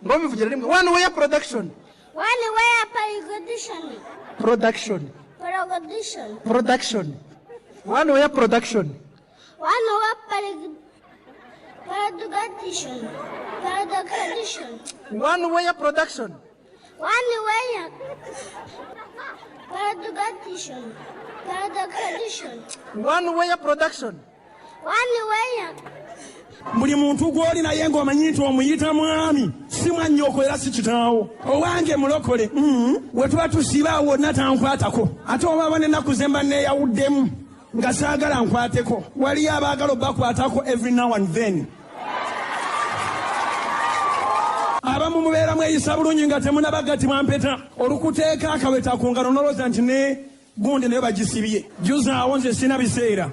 Ngomi vujira rimwe. One way production. One way production. Production. Production. Production. One way production. One way production. Production. One way production. One way production. Production. One way production. One way. Buli muntu gwoli naye ng'omanyi nti omuyita mwami si mwannyoko era si kitaawo owange mulokole we tuba tusiba wonna tankwatako ate obaaba n'ennaku ze mba neeyawuddemu nga saagala nkwateko waliyo abaagala obbakwatako every now and then abamu mubeera mweyisa bulungi nga temunabagati mwampeta olukuteeka akaweta ku ngalo noloza nti ne gundi naye bagisibye juzaawo nze sina biseera.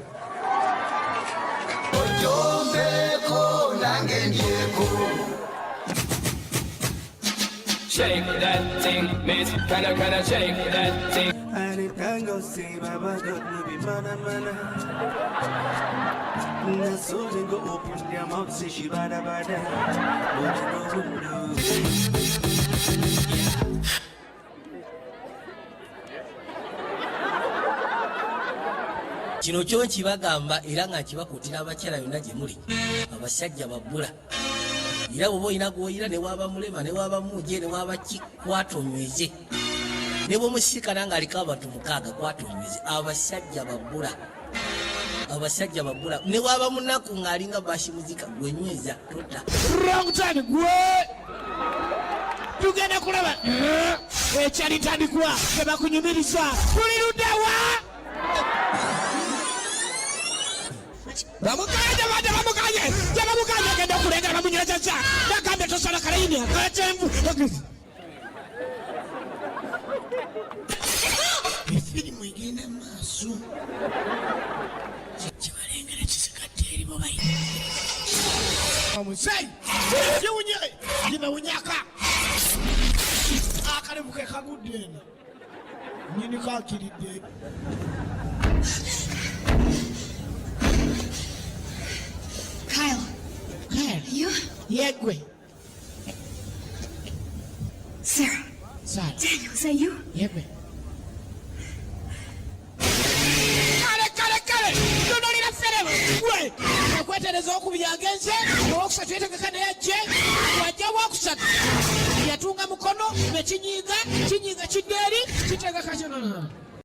Shake that thing, miss. Can I shake that thing? And it can go see Baba God no be mana. Na so Jingo open their mouth say she bada. Kino kyo kibagamba era nga kibakutira abakyala yonna gye muli abasajja babbula era bw'oba olina gw'oyira ne waba mulema ne waba muje ne waba kwatonyweze ne bw'omusikana ng'aliko abantu 6 kwatonyweze abasajja babbula ne waba munaku ng'alinga bashimuzika gwenyweza tota wrong time gwe tugenda kulaba ekyalitandikwa tebakunyumiriza tuliruddewa Bamukanye genda okulenga bamunyazaza bagambe tosala kalayini akatembu efirimu egenda maaso kibalengera kisigadde eri bobayi omusai ginawunyaka akalevu ke kagudde eno nyini kakiridde. Kyle. You? Yeah, Gwen. Sarah. Daniel, is that you? Yeah, Gwen. Kale! Don't need a federal. Gwen! Nakwetereza okubya agenze, okusatu yetegeka naye ajje, wajja wakusatu. Yatunga mukono, kinyiga kiddeeri, kitegeka kino.